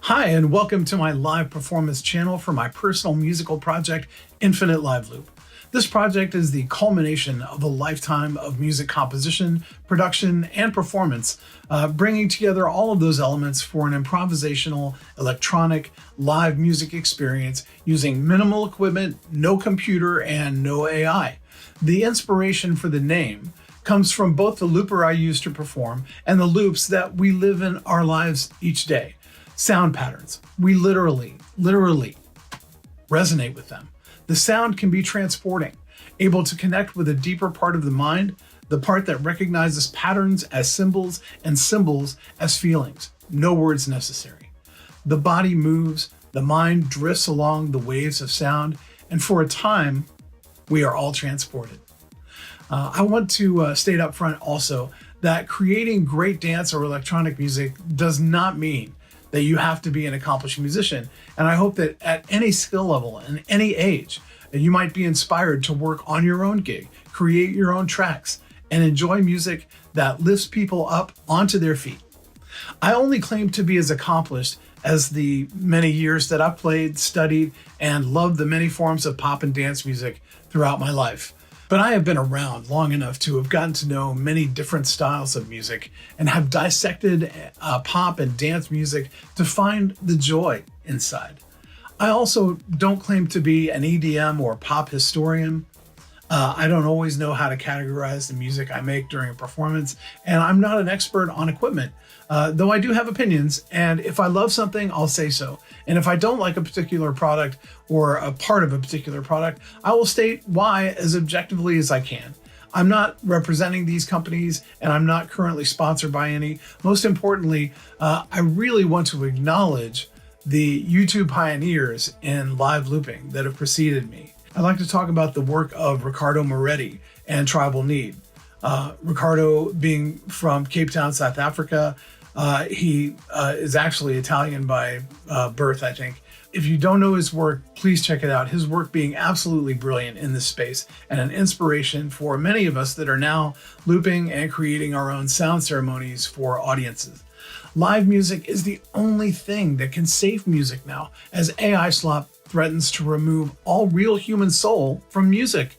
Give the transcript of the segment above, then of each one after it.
Hi, and welcome to my live performance channel for my personal musical project, Infinite Live Loop. This project is the culmination of a lifetime of music composition, production, and performance, bringing together all of those elements for an improvisational, electronic, live music experience using minimal equipment, no computer, and no AI. The inspiration for the name comes from both the looper I use to perform and the loops that we live in our lives each day. Sound patterns. We literally resonate with them. The sound can be transporting, able to connect with a deeper part of the mind, the part that recognizes patterns as symbols and symbols as feelings. No words necessary. The body moves, the mind drifts along the waves of sound, and for a time, we are all transported. I want to state up front also that creating great dance or electronic music does not mean that you have to be an accomplished musician. And I hope that at any skill level and any age, you might be inspired to work on your own gig, create your own tracks, and enjoy music that lifts people up onto their feet. I only claim to be as accomplished as the many years that I've played, studied, and loved the many forms of pop and dance music throughout my life. But I have been around long enough to have gotten to know many different styles of music and have dissected pop and dance music to find the joy inside. I also don't claim to be an EDM or pop historian. I don't always know how to categorize the music I make during a performance, and I'm not an expert on equipment, though I do have opinions, and if I love something, I'll say so. And if I don't like a particular product or a part of a particular product, I will state why as objectively as I can. I'm not representing these companies, and I'm not currently sponsored by any. Most importantly, I really want to acknowledge the YouTube pioneers in live looping that have preceded me. I'd like to talk about the work of Riccardo Moretti and Tribal Need. Riccardo being from Cape Town, South Africa. He is actually Italian by birth, I think. If you don't know his work, please check it out. His work being absolutely brilliant in this space and an inspiration for many of us that are now looping and creating our own sound ceremonies for audiences. Live music is the only thing that can save music now, as AI slop threatens to remove all real human soul from music.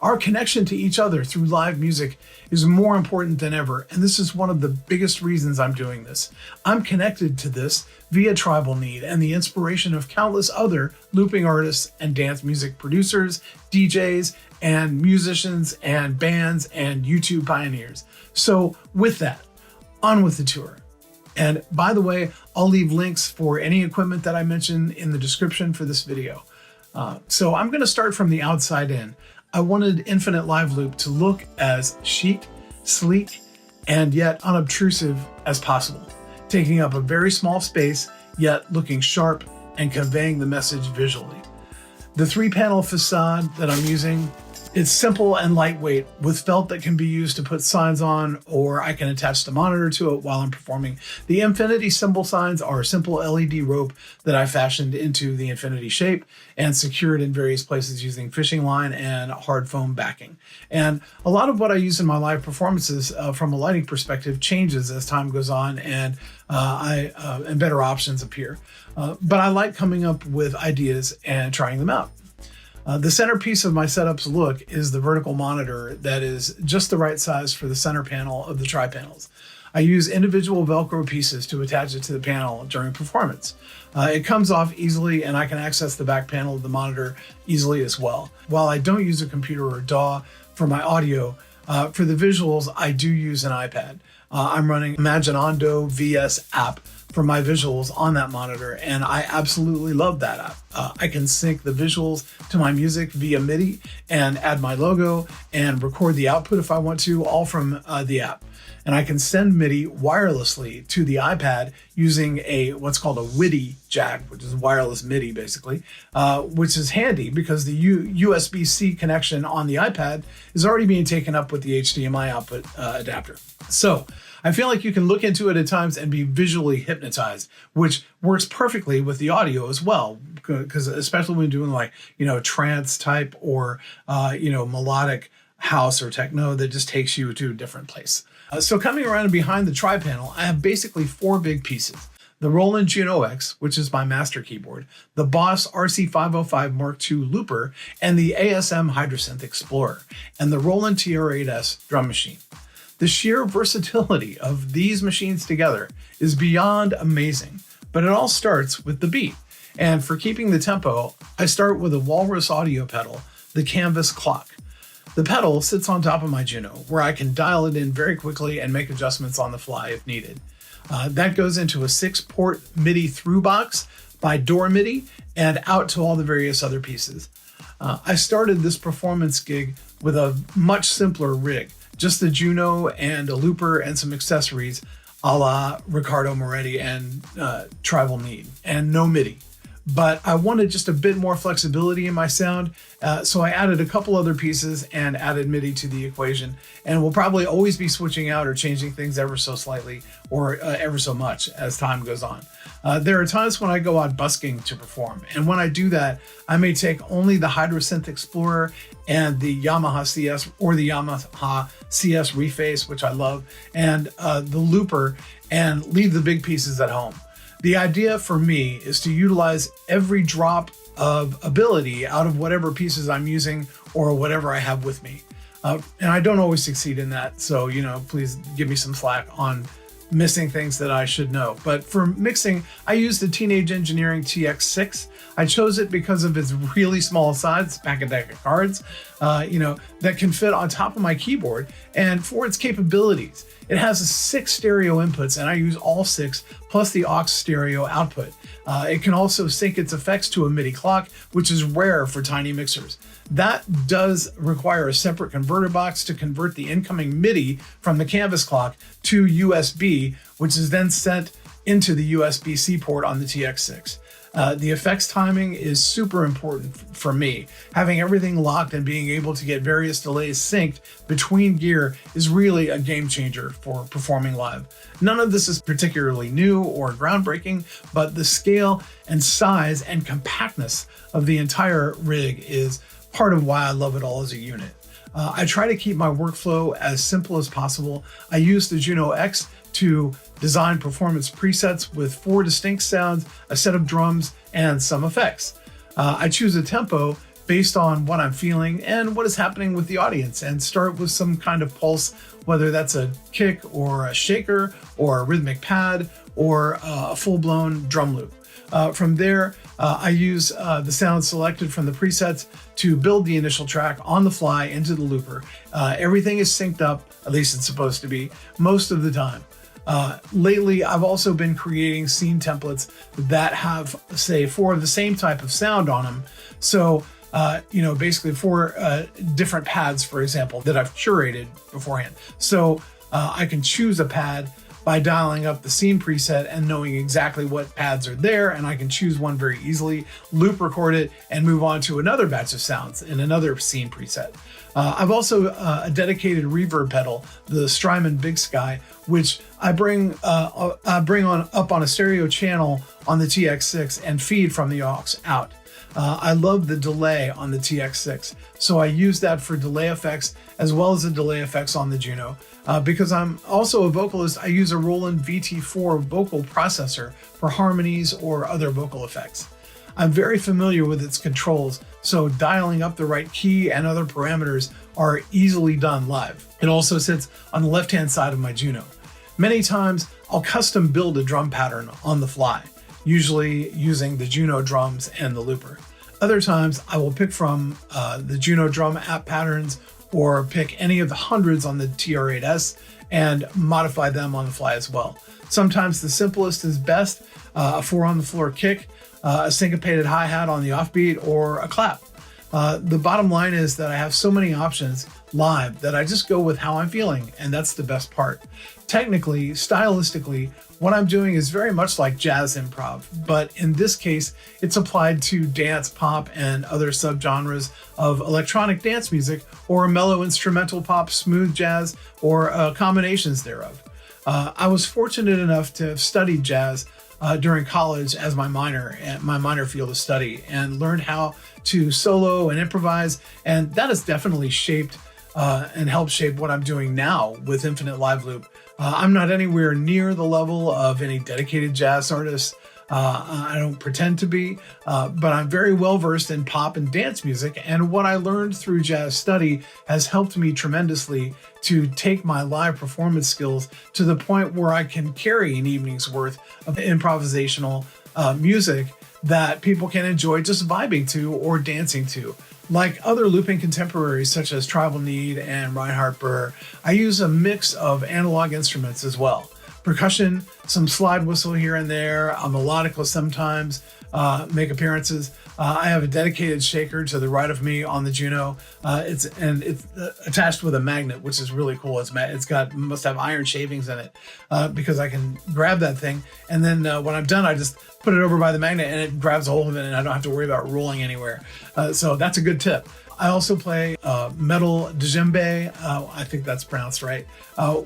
Our connection to each other through live music is more important than ever, and this is one of the biggest reasons I'm doing this. I'm connected to this via Tribal Need and the inspiration of countless other looping artists and dance music producers, DJs, and musicians and bands and YouTube pioneers. So with that, on with the tour. And by the way, I'll leave links for any equipment that I mention in the description for this video. So I'm going to start from the outside in. I wanted Infinite Live Loop to look as chic, sleek, and yet unobtrusive as possible, taking up a very small space, yet looking sharp and conveying the message visually. The 3-panel facade that I'm using, it's simple and lightweight with felt that can be used to put signs on, or I can attach the monitor to it while I'm performing. The infinity symbol signs are a simple LED rope that I fashioned into the infinity shape and secured in various places using fishing line and hard foam backing. And a lot of what I use in my live performances from a lighting perspective changes as time goes on and better options appear. But I like coming up with ideas and trying them out. The centerpiece of my setup's look is the vertical monitor that is just the right size for the center panel of the tri-panels. I use individual Velcro pieces to attach it to the panel during performance. It comes off easily and I can access the back panel of the monitor easily as well. While I don't use a computer or DAW for my audio, for the visuals, I do use an iPad. I'm running Imaginando VS app for my visuals on that monitor, and I absolutely love that app. I can sync the visuals to my music via MIDI and add my logo and record the output if I want to, all from the app. And I can send MIDI wirelessly to the iPad using what's called a WIDI jack, which is wireless MIDI basically, which is handy because the USB-C connection on the iPad is already being taken up with the HDMI output adapter. So I feel like you can look into it at times and be visually hypnotized, which works perfectly with the audio as well, because especially when doing like, trance type or, melodic house or techno that just takes you to a different place. So coming around and behind the tri-panel, I have basically 4 big pieces. the Roland Juno X, which is my master keyboard, the Boss RC505 Mark II looper, and the ASM Hydrasynth Explorer, and the Roland TR8S drum machine. The sheer versatility of these machines together is beyond amazing, but it all starts with the beat. And for keeping the tempo, I start with a Walrus audio pedal, the Canvas Clock. The pedal sits on top of my Juno, where I can dial it in very quickly and make adjustments on the fly if needed. That goes into a 6-port MIDI thru box by DoreMIDI and out to all the various other pieces. I started this performance gig with a much simpler rig, just the Juno and a looper and some accessories a la Riccardo Moretti and Tribal Need, and no MIDI. But I wanted just a bit more flexibility in my sound, so I added a couple other pieces and added MIDI to the equation, and we'll probably always be switching out or changing things ever so slightly or ever so much as time goes on. There are times when I go out busking to perform, and when I do that, I may take only the Hydrasynth Explorer and the Yamaha CS or the Yamaha CS Reface, which I love, and the looper, and leave the big pieces at home. The idea for me is to utilize every drop of ability out of whatever pieces I'm using or whatever I have with me. And I don't always succeed in that, so, please give me some slack on missing things that I should know. But for mixing, I use the Teenage Engineering TX6. I chose it because of its really small size, pack a deck of cards, that can fit on top of my keyboard, and for its capabilities. It has 6 stereo inputs, and I use all 6, plus the aux stereo output. It can also sync its effects to a MIDI clock, which is rare for tiny mixers. That does require a separate converter box to convert the incoming MIDI from the Canvas clock to USB, which is then sent into the USB-C port on the TX6. The effects timing is super important for me. Having everything locked and being able to get various delays synced between gear is really a game changer for performing live. None of this is particularly new or groundbreaking, but the scale and size and compactness of the entire rig is part of why I love it all as a unit. I try to keep my workflow as simple as possible. I use the Juno X to design performance presets with 4 distinct sounds, a set of drums, and some effects. I choose a tempo based on what I'm feeling and what is happening with the audience, and start with some kind of pulse, whether that's a kick or a shaker or a rhythmic pad or a full-blown drum loop. From there, I use the sounds selected from the presets to build the initial track on the fly into the looper. Everything is synced up, at least it's supposed to be, most of the time. Lately, I've also been creating scene templates that have, say, 4 of the same type of sound on them. So, basically 4 different pads, for example, that I've curated beforehand. So I can choose a pad by dialing up the scene preset and knowing exactly what pads are there, and I can choose one very easily, loop record it, and move on to another batch of sounds in another scene preset. I've also a dedicated reverb pedal, the Strymon Big Sky, which I bring up on a stereo channel on the TX6 and feed from the aux out. I love the delay on the TX6, so I use that for delay effects as well as the delay effects on the Juno. Because I'm also a vocalist, I use a Roland VT4 vocal processor for harmonies or other vocal effects. I'm very familiar with its controls, so dialing up the right key and other parameters are easily done live. It also sits on the left-hand side of my Juno. Many times, I'll custom build a drum pattern on the fly, usually using the Juno drums and the looper. Other times, I will pick from the Juno drum app patterns or pick any of the hundreds on the TR8S and modify them on the fly as well. Sometimes the simplest is best, a 4-on-the-floor kick, a syncopated hi-hat on the offbeat, or a clap. The bottom line is that I have so many options live that I just go with how I'm feeling, and that's the best part. Technically, stylistically, what I'm doing is very much like jazz improv, but in this case, it's applied to dance, pop, and other subgenres of electronic dance music, or mellow instrumental pop, smooth jazz, or combinations thereof. I was fortunate enough to have studied jazz during college as my minor field of study, and learned how to solo and improvise, and that has definitely shaped and helped shape what I'm doing now with Infinite Live Loop. I'm not anywhere near the level of any dedicated jazz artists. I don't pretend to be, but I'm very well versed in pop and dance music, and what I learned through jazz study has helped me tremendously to take my live performance skills to the point where I can carry an evening's worth of improvisational music that people can enjoy just vibing to or dancing to. Like other looping contemporaries such as Tribal Need and Reinhard Burr, I use a mix of analog instruments as well. Percussion, some slide whistle here and there, a melodicist sometimes make appearances. I have a dedicated shaker to the right of me on the Juno. It's attached with a magnet, which is really cool. Must have iron shavings in it because I can grab that thing, and then when I'm done, I just put it over by the magnet and it grabs a hold of it, and I don't have to worry about rolling anywhere. So that's a good tip. I also play metal djembe, I think that's pronounced right,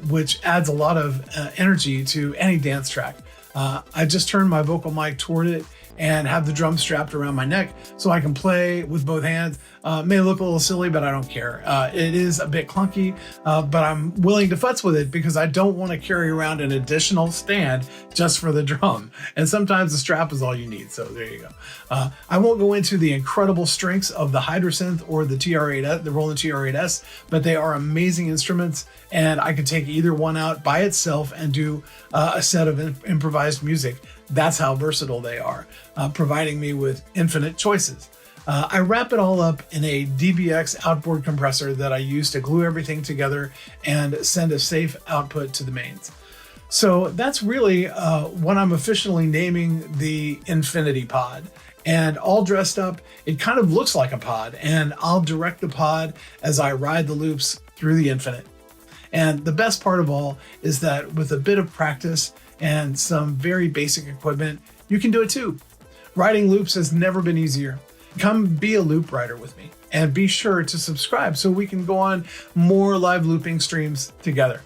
which adds a lot of energy to any dance track. I just turned my vocal mic toward it and have the drum strapped around my neck so I can play with both hands. May look a little silly, but I don't care. It is a bit clunky, but I'm willing to futz with it because I don't want to carry around an additional stand just for the drum. And sometimes the strap is all you need, so there you go. I won't go into the incredible strengths of the Hydrasynth or the TR8S, the Roland TR8S, but they are amazing instruments, and I could take either one out by itself and do a set of improvised music. That's how versatile they are, providing me with infinite choices. I wrap it all up in a DBX outboard compressor that I use to glue everything together and send a safe output to the mains. So that's really what I'm officially naming the Infinity Pod. And all dressed up, it kind of looks like a pod, and I'll direct the pod as I ride the loops through the infinite. And the best part of all is that with a bit of practice and some very basic equipment, you can do it too. Riding loops has never been easier. Come be a loop rider with me, and be sure to subscribe so we can go on more live looping streams together.